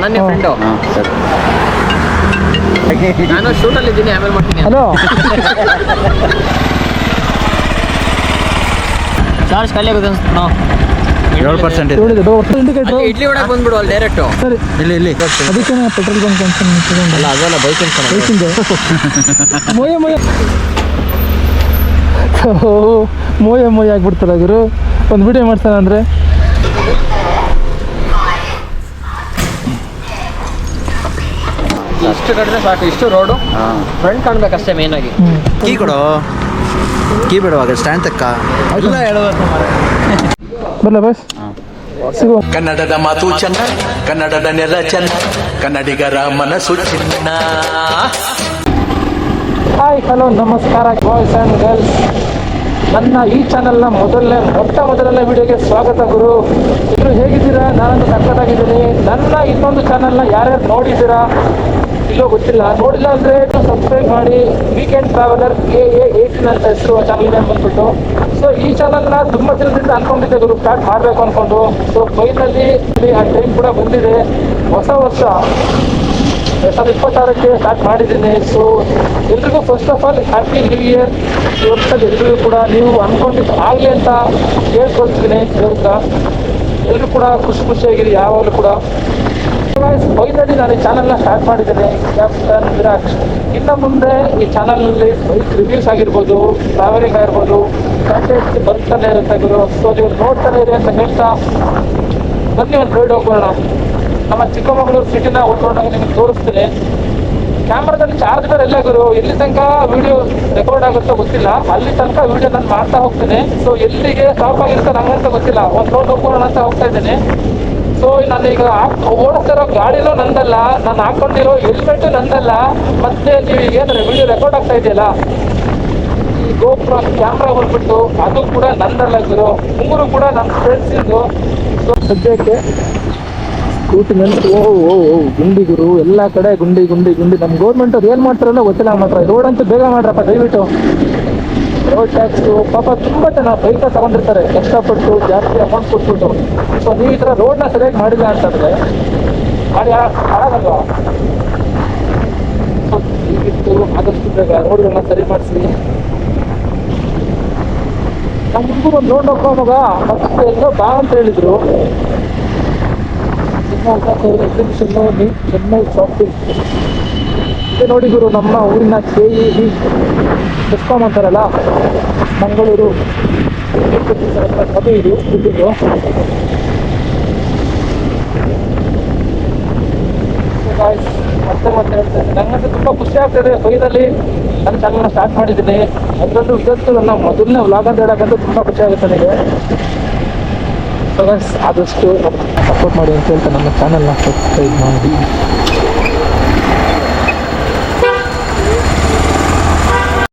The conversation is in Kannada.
ನನ್ನ ಫ್ರೆಂಡು ಹಾಂ ಸರ್. ನಾನು ಶೂಟಲ್ಲಿ ಇದ್ದೀನಿ, ಆಮೇಲೆ ಮಾಡ್ತೀನಿ. ಹಲೋ ಚಾರ್ಜ್ ಖಾಲಿ ಆಗುತ್ತೆ ನಾವು 7% ಇದೆ. ಇಂಡಿಕೇಟ್ರು ಇಡ್ಲಿ ಒಳಗೆ ಬಂದ್ಬಿಡು ಅಲ್ಲಿ ಡೈರೆಕ್ಟು. ಸರಿ ಇಲ್ಲಿ ಅದಕ್ಕೆ ಪೆಟ್ರೋಲ್ ಬಂಕ್ ಅಂತ ಅಲ್ಲ ಅದಲ್ಲ ಬೈಕ್ ಬೈಕಿಂದು ಮೋಯ ಮೋಯ ಮೋಯ ಆಗ್ಬಿಡ್ತಾರೆ ಗುರು. ಒಂದು ವಿಡಿಯೋ ಮಾಡ್ತಾನೆ ಅಂದರೆ ಇಷ್ಟು ಕಡಿಮೆ ಸಾಕು, ಇಷ್ಟು ರೋಡು ಹಾಂ. ಫ್ರಂಟ್ ಕಾಣ್ಬೇಕಷ್ಟೇ ಮೇನ್ ಆಗಿ. ಕೀ ಕೊಡು, ಕೀ ಬಿಡುವಾಗ ಸ್ಟ್ಯಾಂಡ್ ತಕ್ಕ ಎಲ್ಲ ಹೇಳುವಂತ. ಬರಲ್ಲ ಬಸ್ ಸಿಗುವ. ಕನ್ನಡದ ಮಾತು ಚೆನ್ನ, ಕನ್ನಡದ ನೆಲ ಚೆನ್ನ, ಕನ್ನಡಿಗರ ಮನಸ್ಸು ಚಿನ್ನ. ಹಾಯ್ ಹಲೋ ನಮಸ್ಕಾರ ಬಾಯ್ಸ್ ಆ್ಯಂಡ್ ಗರ್ಲ್ಸ್. ನನ್ನ ಈ ಚಾನಲ್ನ ಮೊಟ್ಟ ಮೊದಲನೇ ವಿಡಿಯೋಗೆ ಸ್ವಾಗತ ಗುರು. ಇವರು ಹೇಗಿದ್ದೀರಾ? ನಾನಂತೂ ಸಕ್ಕತ್ತಾಗಿದ್ದೀನಿ. ನನ್ನ ಇನ್ನೊಂದು ಚಾನಲ್ನ ಯಾರ್ಯಾರು ನೋಡಿದ್ದೀರಾ ಇಲ್ಲೋ ಗೊತ್ತಿಲ್ಲ. ನೋಡಿಲ್ಲ ಅಂದರೆ ಸಬ್ಸ್ಕ್ರೈಬ್ ಮಾಡಿ. ವೀಕೆಂಡ್ ಟ್ರಾವೆಲರ್ AA18 ಅಂತ ಹೆಸರು ಚಾನಲ್ ನೇಮ್ ಬಂದ್ಬಿಟ್ಟು. ಸೊ ಈ ಚಾನಲ್ನ ತುಂಬ ದಿನದಿಂದ ಅನ್ಕೊಂಡಿದ್ದೆ ಗುರು, ಸ್ಟಾರ್ಟ್ ಮಾಡಬೇಕು ಅಂದ್ಕೊಂಡು. ಸೊ ಫೈನಲಿ ಆ ಟೈಮ್ ಕೂಡ ಬಂದಿದೆ. ಹೊಸ ವರ್ಷ 2026ಕ್ಕೆ ಸ್ಟಾರ್ಟ್ ಮಾಡಿದ್ದೀನಿ. ಸೊ ಎಲ್ರಿಗೂ first of all happy new year. ಈ ವರ್ಷದಲ್ಲಿ ಎಲ್ರಿಗೂ ಕೂಡ ನೀವು ಅಂದ್ಕೊಂಡಿದ್ದು ಆಗಲಿ ಅಂತ ಕೇಳ್ಕೊಳ್ತೀನಿ. ಎಲ್ಲರೂ ಕೂಡ ಖುಷಿಯಾಗಿರಿ ಯಾವಾಗಲೂ ಕೂಡ. ಫೈನಲಿ ನಾನು ಈ ಚಾನಲ್ನ ಸ್ಟಾರ್ಟ್ ಮಾಡಿದ್ದೀನಿ, ಕ್ಯಾಪ್ಟನ್ ವಿರಾಟ್. ಇನ್ನು ಮುಂದೆ ಈ ಚಾನಲ್ನಲ್ಲಿ ಬೈಕ್ ರಿವ್ಯೂಸ್ ಆಗಿರ್ಬೋದು, ಟ್ರಾವೆಲಿಂಗ್ ಆಗಿರ್ಬೋದು, ಕಂಟೆಂಟ್ ಬರ್ತಾನೆ ಇರುತ್ತೆ ಗುರು. ಸೊ ನೀವು ನೋಡ್ತಾನೆ ಇರಿ ಅಂತ ಹೇಳ್ತಾ ಬನ್ನಿ ಒಂದು ರೈಡ್ ಹೋಗೋಣ. ನಮ್ಮ ಚಿಕ್ಕಮಗಳೂರು ಸಿಟಿನ ಹೊರಟೋದಾಗ ನಿಮಗೆ ತೋರಿಸ್ತೀನಿ. ಕ್ಯಾಮ್ರಾದಲ್ಲಿ ಚಾರ್ಜ್ ಬೇರೆ ಎಲ್ಲ ಗುರು. ಎಲ್ಲಿ ತನಕ ವಿಡಿಯೋ ರೆಕಾರ್ಡ್ ಆಗುತ್ತೋ ಗೊತ್ತಿಲ್ಲ, ಅಲ್ಲಿ ತನಕ ವಿಡಿಯೋ ನಾನು ಮಾಡ್ತಾ ಹೋಗ್ತೀನಿ. ಸೊ ಎಲ್ಲಿಗೆ ಸ್ಟಾಪ್ ಆಗಿರುತ್ತೆ ನಂಗಂತ ಗೊತ್ತಿಲ್ಲ. ಒಂದು ರೋಡ್ ಹೋಗೋಣ ಅಂತ ಹೋಗ್ತಾ ಇದ್ದೀನಿ. ಸೊ ನಾನೀಗ ಓಡಿಸ್ತಿರೋ ಗಾಡಿನೂ ನಂದಲ್ಲ, ನಾನು ಹಾಕೊಂಡಿರೋ ಹೆಲ್ಮೆಟು ನಂದಲ್ಲ. ಮತ್ತೆ ನೀವು ಏನು ವಿಡಿಯೋ ರೆಕಾರ್ಡ್ ಆಗ್ತಾ ಇದೆಯಲ್ಲ, ಈ ಗೋಪ್ರೋ ಕ್ಯಾಮ್ರಾ ಬಂದ್ಬಿಟ್ಟು ಅದು ಕೂಡ ನಂದಲ್ಲ ಗುರು. ಮೂರು ಕೂಡ ನನ್ನ ಫ್ರೆಂಡ್ಸಿಂದು. ಸೊ ಸದ್ಯಕ್ಕೆ ಸ್ಕೂಟಿನಲ್ಲಿ ಗುಂಡಿ ಗುರು, ಎಲ್ಲ ಕಡೆ ಗುಂಡಿ. ನಮ್ಮ ಗೌರ್ಮೆಂಟ್ ಅವ್ರು ಏನು ಮಾಡ್ತಾರಲ್ಲ ಗೊತ್ತಿಲ್ಲ ಮಾತ್ರ. ರೋಡ್ ಅಂತೂ ಬೇಗ ಮಾಡ್ರಪ್ಪ ದಯವಿಟ್ಟು. ರೋಡ್ ಟ್ಯಾಕ್ಸು ಪಾಪ ತುಂಬ ಜನ ಬೈಕ ತಗೊಂಡಿರ್ತಾರೆ ಕಷ್ಟಪಟ್ಟು ಜಾಸ್ತಿ ಅಮೌಂಟ್ ಕೊಟ್ಬಿಟ್ಟು. ಸೊ ನೀವು ಈ ಥರ ರೋಡ್ನ ಸರಿಯಾಗಿ ಮಾಡಿಲ್ಲ ಅಂತಂದರೆ ಗಾಡಿ ಹಾಳಾಗಲ್ವಾ? ಸೊ ಈಗಿತ್ತು ಆದಷ್ಟು ಬೇಗ ರೋಡ್ಗಳನ್ನ ಸರಿ ಮಾಡಿಸಿ. ನಮ್ಮ ಹುಡುಗರು ಒಂದು ರೋಡ್ ಹೋಗೋ ಮಗ ಮತ್ತೆ ಎಲ್ಲೋ ಬಾ ಅಂತ ಹೇಳಿದ್ರು. ಎಕ್ಸಿಬಿಷನ್ನು ಚೆನ್ನೈ ಶಾಪಿಂಗ್ ಇದೆ ನೋಡಿ ಗುರು. ನಮ್ಮ ಊರಿನ KEB ಬೆಸ್ಕಾಮ್ ಅಂತಾರಲ್ಲ, ಮಂಗಳೂರು ಅದು ಇದು ಬಿಟ್ಟಿದ್ದು. ಮತ್ತೆ ಹೇಳ್ತೇನೆ, ನನಗಂತೂ ತುಂಬ ಖುಷಿ ಆಗ್ತದೆ. ಫೈನಲಿ ನನ್ನ ಚಾನಲ್ನ ಸ್ಟಾರ್ಟ್ ಮಾಡಿದ್ದೀನಿ. ಅದರಲ್ಲೂ ಇದಂತೂ ನನ್ನ ಮೊದಲನೇ ವ್ಲಾಗ್ ಅಂತ ಹೇಳೋಕ್ಕಂತೂ ತುಂಬ ಖುಷಿ ಆಗುತ್ತೆ ನನಗೆ. ಸೊ ಗೈಸ್ ಆದಷ್ಟು ಸಪೋರ್ಟ್ ಮಾಡಿ ಅಂತ ಹೇಳ್ತಾ ನನ್ನ ಚಾನಲ್ನ ಸಬ್ಸ್ಕ್ರೈಬ್ ಮಾಡಿ.